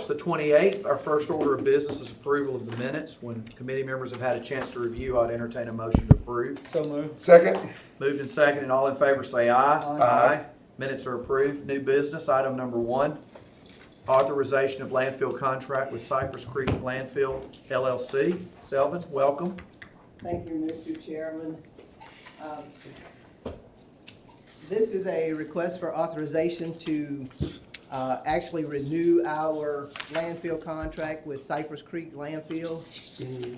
The 28th, our first order of business is approval of the minutes. When committee members have had a chance to review, I'd entertain a motion to approve. So moved. Second. Moved and seconded, all in favor say aye. Aye. Minutes are approved. New business, item number 1, authorization of landfill contract with Cypress Creek Landfill LLC. Selvin, welcome. Thank you, Mr. Chairman. This is a request for authorization to actually renew our landfill contract with Cypress Creek Landfill.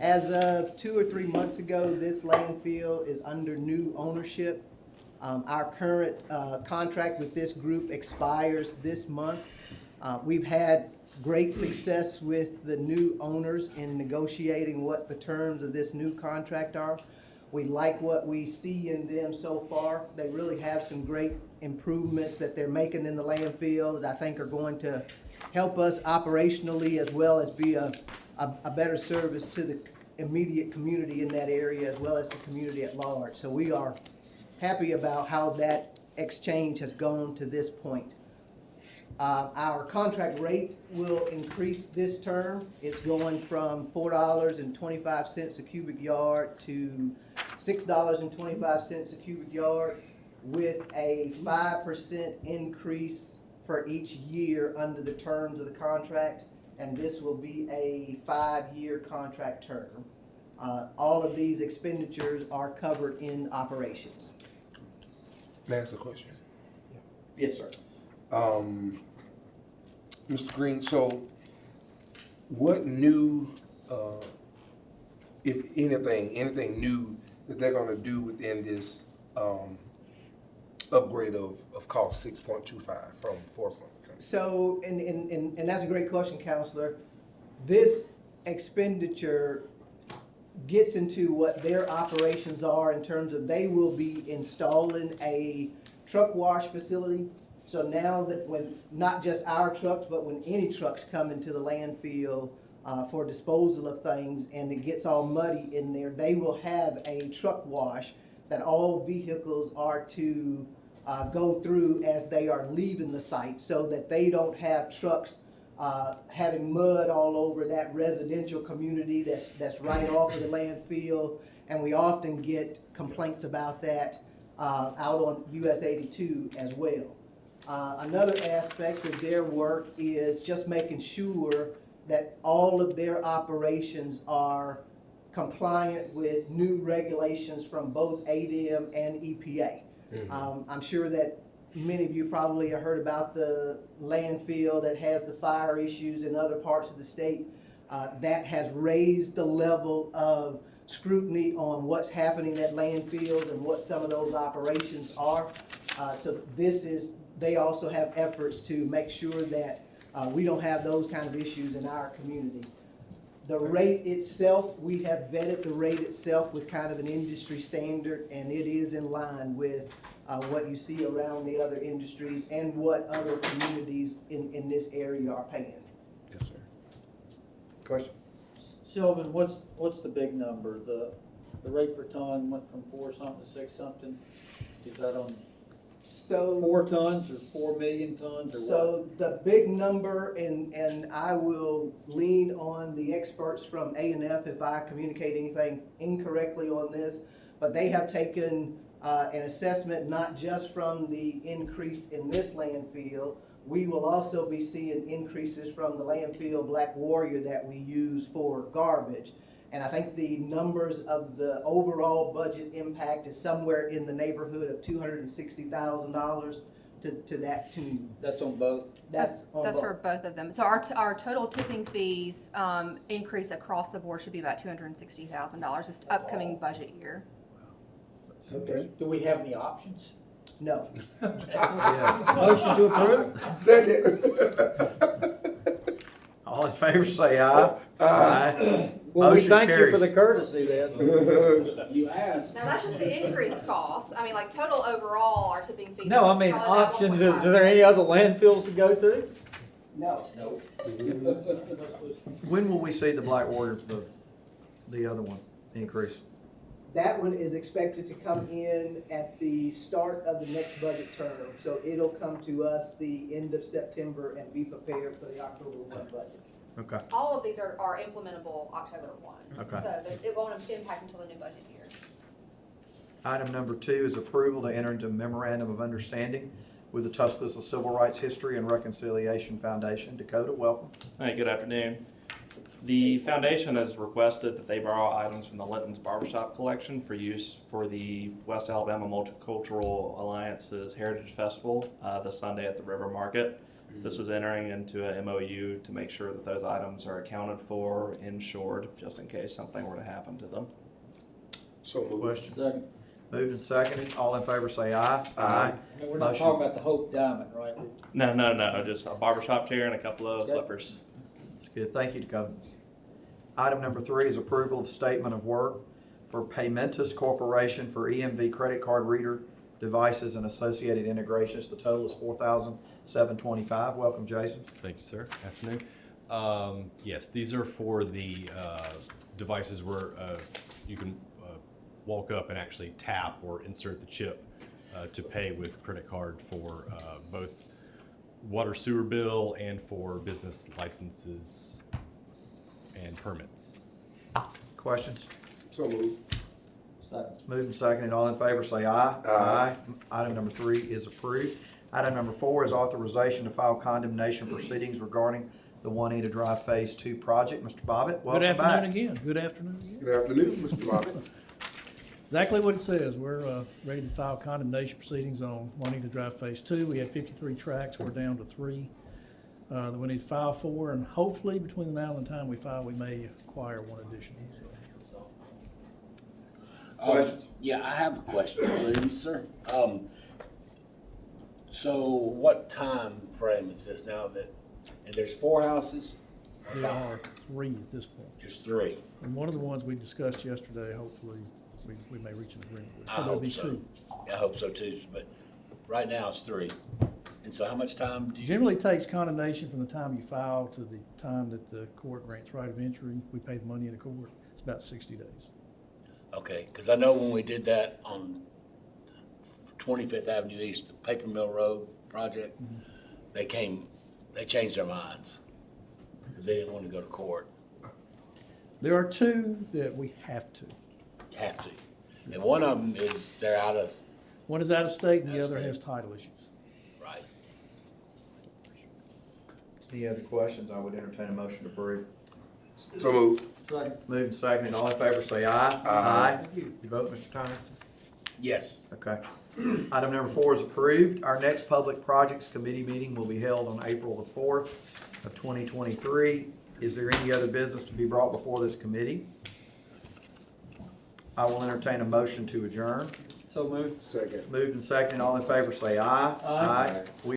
As of 2 or 3 months ago, this landfill is under new ownership. Our current contract with this group expires this month. We've had great success with the new owners in negotiating what the terms of this new contract are. We like what we see in them so far. They really have some great improvements that they're making in the landfill that I think are going to help us operationally as well as be a better service to the immediate community in that area as well as the community at large. So we are happy about how that exchange has gone to this point. Our contract rate will increase this term. It's going from $4.25 a cubic yard to $6.25 a cubic yard with a 5% increase for each year under the terms of the contract, and this will be a 5-year contract term. All of these expenditures are covered in operations. May I ask a question? Yes, sir. Mr. Green, so what new, if anything new that they're gonna do within this upgrade of cost 6.25 from 4.10? So, and that's a great question, Counselor. This expenditure gets into what their operations are in terms of they will be installing a truck wash facility. So now that when, not just our trucks, but when any trucks come into the landfill for disposal of things and it gets all muddy in there, they will have a truck wash that all vehicles are to go through as they are leaving the site so that they don't have trucks having mud all over that residential community that's right off of the landfill. And we often get complaints about that out on US 82 as well. Another aspect of their work is just making sure that all of their operations are compliant with new regulations from both ADM and EPA. I'm sure that many of you probably have heard about the landfill that has the fire issues in other parts of the state. That has raised the level of scrutiny on what's happening at landfills and what some of those operations are. So they also have efforts to make sure that we don't have those kind of issues in our community. The rate itself, we have vetted the rate itself with kind of an industry standard, and it is in line with what you see around the other industries and what other communities in this area are paying. Yes, sir. Question? Sylvan, what's the big number? The rate per ton went from 4 something to 6 something? Is that on So 4 tons or 4 million tons or what? So the big number, and I will lean on the experts from A&F if I communicate anything incorrectly on this, but they have taken an assessment not just from the increase in this landfill. We will also be seeing increases from the landfill Black Warrior that we use for garbage. And I think the numbers of the overall budget impact is somewhere in the neighborhood of $260,000 to that tune. That's on both? That's for both of them. So our total tipping fees increase across the board should be about $260,000 this upcoming budget year. Okay. Do we have any options? No. Motion to approve? Second. All in favor say aye. Aye. Well, we Motion thank you carries. for the courtesy then. You asked. Now, that's just the increased cost. I mean, like total overall, our tipping fees. No, I mean probably about options. 1.5. Is there any other landfills to go to? No. Nope. When will we see the Black Warrior, the other one, increase? That one is expected to come in at the start of the next budget term. So it'll come to us the end of September and be prepared for the October 1 budget. Okay. All of these are implementable October 1. Okay. So that it won't impact until the new budget year. Item number 2 is approval to enter into memorandum of understanding with the Tuscaloosa Civil Rights History and Reconciliation Foundation. Dakota, welcome. Hi, good afternoon. The foundation has requested that they borrow items from the Linton's Barbershop collection for use for the West Alabama Multicultural Alliance's Heritage Festival this Sunday at the River Market. This is entering into a MOU to make sure that those items are accounted for, insured, just in case something were to happen to them. So moved. Question. Second. Moved and seconded. All in favor say aye. Aye. And we're not Motion. talking about the Hope Diamond, right? No, just a barbershop chair and a couple of Okay. clippers. That's good. Thank you, Dakota. Item number 3 is approval of statement of work for Paymentus Corporation for EMV credit card reader devices and associated integrations. The total is $4,725. Welcome, Jason. Thank you, sir. Afternoon. Yes, these are for the devices where you can walk up and actually tap or insert the chip to pay with credit card for both water sewer bill and for business licenses and permits. Questions? So moved. Second. Moved and seconded. All in favor say aye. Aye. Item number 3 is approved. Item number 4 is authorization to file condemnation proceedings regarding the Juanita Drive Phase 2 project. Mr. Bobbitt, welcome Good back. afternoon again. Good afternoon again. Good afternoon, Mr. Bobbitt. Exactly what it says. We're ready to file condemnation proceedings on Juanita Drive Phase 2. We had 53 tracks. We're down to 3 that we need to file for, and hopefully between now and the time we file, we may acquire one additional. Questions? Yeah, I have a question, please, sir. So what time frame is this now that, and there's 4 houses? There are 3 at this point. Just 3? And one of the ones we discussed yesterday, hopefully, we may reach an agreement with. I So there'll hope be so. 2. Yeah, I hope so too, but right now it's 3. And so how much time do you? Generally takes condemnation from the time you file to the time that the court grants right of entry. We pay the money in the court. It's about 60 days. Okay, because I know when we did that on 25th Avenue East, the Paper Mill Road project, they changed their minds because they didn't want to go to court. There are 2 that we have to. You have to. And one of them is they're out of, One is out of state and the Out of other state. has title issues. right. Any other questions? I would entertain a motion to approve. So moved. Second. Moved and seconded. All in favor say aye. Aye. You vote, Mr. Tyner? Yes. Okay. Item number 4 is approved. Our next Public Projects Committee meeting will be held on April the 4th of 2023. Is there any other business to be brought before this committee? I will entertain a motion to adjourn. So moved. Second. Moved and seconded. All in favor say aye. Aye. We